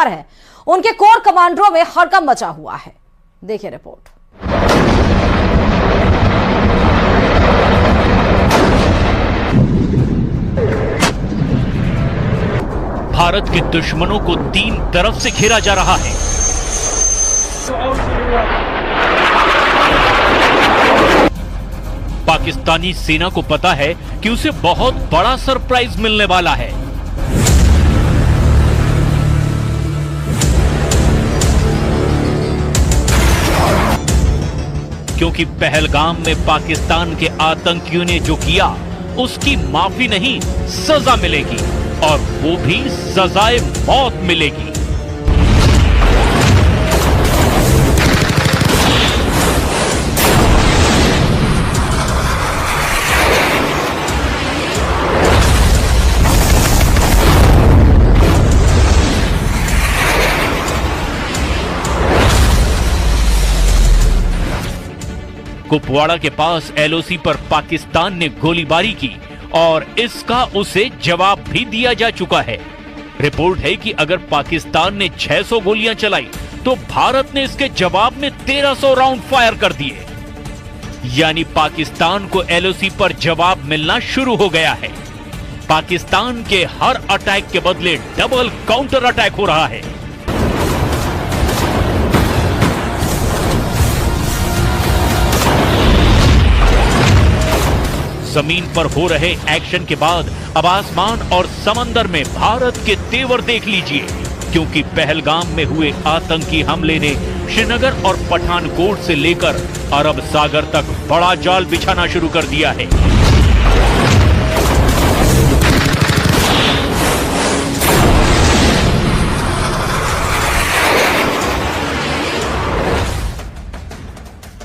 तैयार है, उनके कोर कमांडरों में हड़कंप मचा हुआ है। देखिए रिपोर्ट। भारत के दुश्मनों को तीन तरफ से घेरा जा रहा है। पाकिस्तानी सेना को पता है कि उसे बहुत बड़ा सरप्राइज मिलने वाला है। क्योंकि पहलगाम में पाकिस्तान के आतंकियों ने जो किया उसकी माफी नहीं, सजा मिलेगी, और वो भी सजाए मौत मिलेगी। कुपवाड़ा के पास एलओसी पर पाकिस्तान ने गोलीबारी की और इसका उसे जवाब भी दिया जा चुका है। रिपोर्ट है कि अगर पाकिस्तान ने 600 गोलियां चलाई तो भारत ने इसके जवाब में 1300 राउंड फायर कर दिए। यानी पाकिस्तान को एलओसी पर जवाब मिलना शुरू हो गया है। पाकिस्तान के हर अटैक के बदले डबल काउंटर अटैक हो रहा है। जमीन पर हो रहे एक्शन के बाद अब आसमान और समंदर में भारत के तेवर देख लीजिए, क्योंकि पहलगाम में हुए आतंकी हमले ने श्रीनगर और पठानकोट से लेकर अरब सागर तक बड़ा जाल बिछाना शुरू कर दिया है।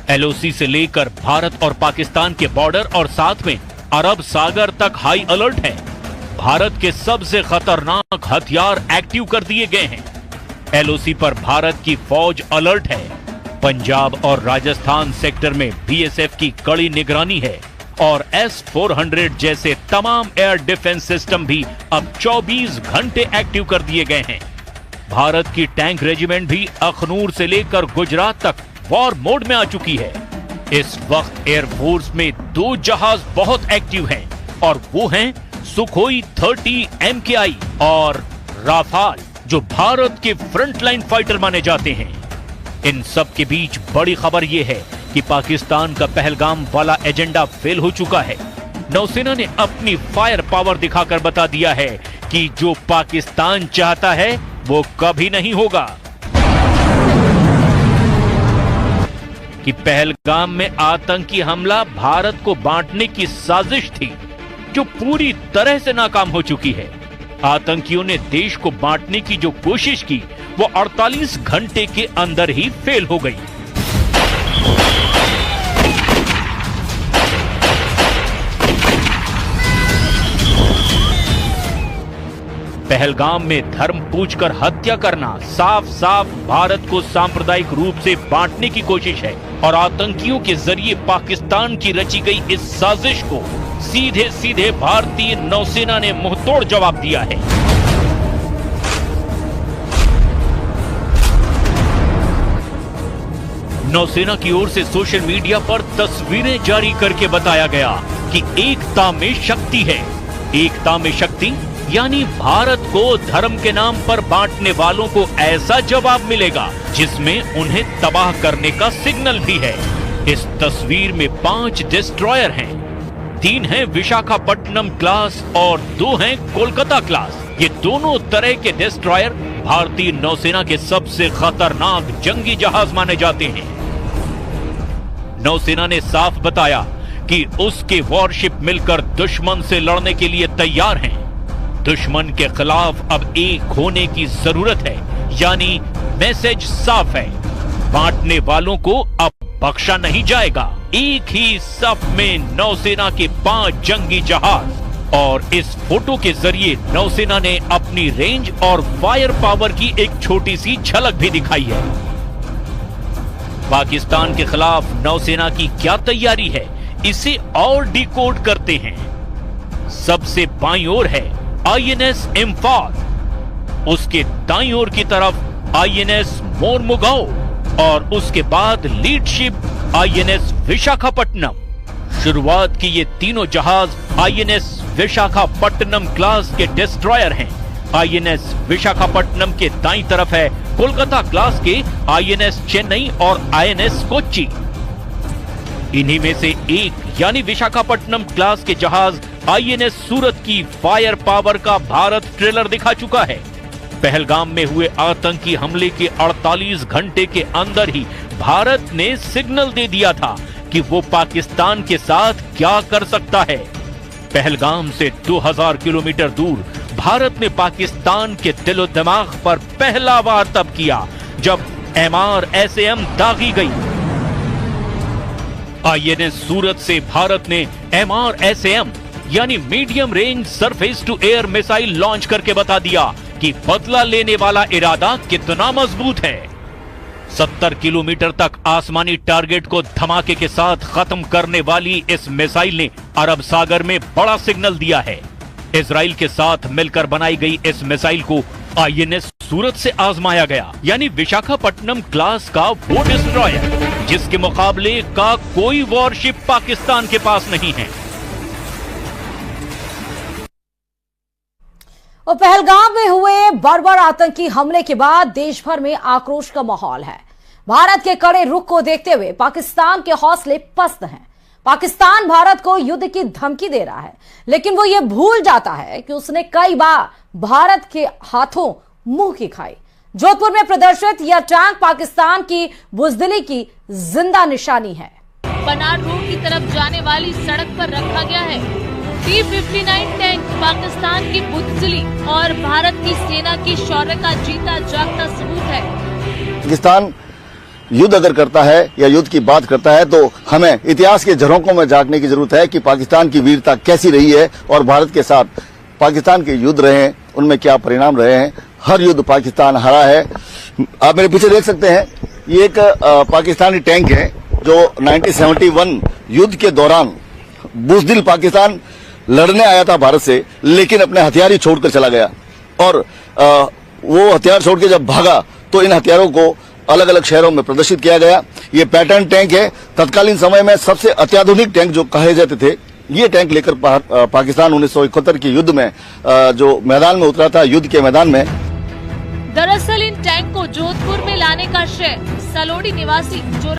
एलओसी से लेकर भारत और पाकिस्तान के बॉर्डर और साथ में अरब सागर तक हाई अलर्ट है। भारत के सबसे खतरनाक हथियार एक्टिव कर दिए गए हैं। एलओसी पर भारत की फौज अलर्ट है। पंजाब और राजस्थान सेक्टर में बीएसएफ की कड़ी निगरानी है और S-400 जैसे तमाम एयर डिफेंस सिस्टम भी अब 24 घंटे एक्टिव कर दिए गए हैं। भारत की टैंक रेजिमेंट भी अखनूर से लेकर गुजरात तक वॉर मोड में आ चुकी है। इस वक्त एयरफोर्स में 2 जहाज बहुत एक्टिव हैं और वो हैं सुखोई 30 MKI और राफाल, जो भारत के फ्रंटलाइन फाइटर माने जाते हैं। इन सब के बीच बड़ी खबर यह है कि पाकिस्तान का पहलगाम वाला एजेंडा फेल हो चुका है। नौसेना ने अपनी फायर पावर दिखाकर बता दिया है कि जो पाकिस्तान चाहता है वो कभी नहीं होगा। कि पहलगाम में आतंकी हमला भारत को बांटने की साजिश थी, जो पूरी तरह से नाकाम हो चुकी है। आतंकियों ने देश को बांटने की जो कोशिश की वो 48 घंटे के अंदर ही फेल हो गई। पहलगाम में धर्म पूछकर हत्या करना साफ साफ भारत को सांप्रदायिक रूप से बांटने की कोशिश है और आतंकियों के जरिए पाकिस्तान की रची गई इस साजिश को सीधे सीधे भारतीय नौसेना ने मुंहतोड़ जवाब दिया है। नौसेना की ओर से सोशल मीडिया पर तस्वीरें जारी करके बताया गया कि एकता में शक्ति है। एकता में शक्ति यानी भारत को धर्म के नाम पर बांटने वालों को ऐसा जवाब मिलेगा जिसमें उन्हें तबाह करने का सिग्नल भी है। इस तस्वीर में 5 डिस्ट्रॉयर हैं, 3 हैं विशाखापट्टनम क्लास और 2 हैं कोलकाता क्लास। ये दोनों तरह के डिस्ट्रॉयर भारतीय नौसेना के सबसे खतरनाक जंगी जहाज माने जाते हैं। नौसेना ने साफ बताया कि उसके वॉरशिप मिलकर दुश्मन से लड़ने के लिए तैयार हैं। दुश्मन के खिलाफ अब एक होने की जरूरत है, यानी मैसेज साफ है, बांटने वालों को अब बख्शा नहीं जाएगा। एक ही सफ में नौसेना के 5 जंगी जहाज और इस फोटो के जरिए नौसेना ने अपनी रेंज और फायर पावर की एक छोटी सी झलक भी दिखाई है। पाकिस्तान के खिलाफ नौसेना की क्या तैयारी है, इसे और डिकोड करते हैं। सबसे बाईं ओर है INS इम्फाल, उसके दाईं ओर की तरफ आईएनएस मोरमुगाओ और उसके बाद लीड शिप आईएनएस विशाखापट्टनम। शुरुआत की ये तीनों जहाज आईएनएस विशाखापट्टनम क्लास के डिस्ट्रॉयर हैं। आईएनएस विशाखापट्टनम के दाईं तरफ है कोलकाता क्लास के आईएनएस चेन्नई और आईएनएस कोच्चि। इन्हीं में से एक यानी विशाखापट्टनम क्लास के जहाज आईएनएस सूरत की फायर पावर का भारत ट्रेलर दिखा चुका है। पहलगाम में हुए आतंकी हमले के 48 घंटे के अंदर ही भारत ने सिग्नल दे दिया था कि वो पाकिस्तान के साथ क्या कर सकता है। पहलगाम से 2000 किलोमीटर दूर भारत ने पाकिस्तान के दिलो दिमाग पर पहला वार तब किया जब MRSAM दागी गई। आईएनएस सूरत से भारत ने MRSAM यानी medium range surface to air missile launch करके बता दिया कि बदला लेने वाला इरादा कितना मजबूत है। 70 किलोमीटर तक आसमानी टारगेट को धमाके के साथ खत्म करने वाली इस मिसाइल ने अरब सागर में बड़ा सिग्नल दिया है। इजराइल के साथ मिलकर बनाई गई इस मिसाइल को आईएनएस सूरत से आजमाया गया, यानी विशाखापट्टनम क्लास का वो डिस्ट्रॉयर जिसके मुकाबले का कोई वॉरशिप पाकिस्तान के पास नहीं है। और पहलगाम में हुए बर्बर आतंकी हमले के बाद देश भर में आक्रोश का माहौल है। भारत के कड़े रुख को देखते हुए पाकिस्तान के हौसले पस्त हैं। पाकिस्तान भारत को युद्ध की धमकी दे रहा है, लेकिन वो ये भूल जाता है कि उसने कई बार भारत के हाथों मुंह की खाई। जोधपुर में प्रदर्शित यह टैंक पाकिस्तान की बुजदिली की जिंदा निशानी है। बनार रोड की तरफ जाने वाली सड़क पर रखा गया है। T-59 टैंक पाकिस्तान की बुजदिली और भारत की सेना की शौर्य का जीता जागता सबूत है। पाकिस्तान युद्ध अगर करता है या युद्ध की बात करता है तो हमें इतिहास के झरोकों में झांकने की जरूरत है कि पाकिस्तान की वीरता कैसी रही है और भारत के साथ पाकिस्तान के युद्ध रहे हैं, उनमें क्या परिणाम रहे हैं। हर युद्ध पाकिस्तान हारा है। आप मेरे पीछे देख सकते हैं, ये एक पाकिस्तानी टैंक है जो 1971 युद्ध के दौरान बुजदिल पाकिस्तान लड़ने आया था भारत से, लेकिन अपने हथियार ही छोड़कर चला गया और वो हथियार छोड़ के जब भागा तो इन हथियारों को अलग अलग शहरों में प्रदर्शित किया गया। ये पैटर्न टैंक है। तत्कालीन समय में सबसे अत्याधुनिक टैंक जो कहे जाते थे, ये टैंक लेकर पाकिस्तान 1971 के युद्ध में जो मैदान में उतरा था, युद्ध के मैदान में। दरअसल इन टैंक को जोधपुर में लाने का श्रेय सलोड़ी निवासी जो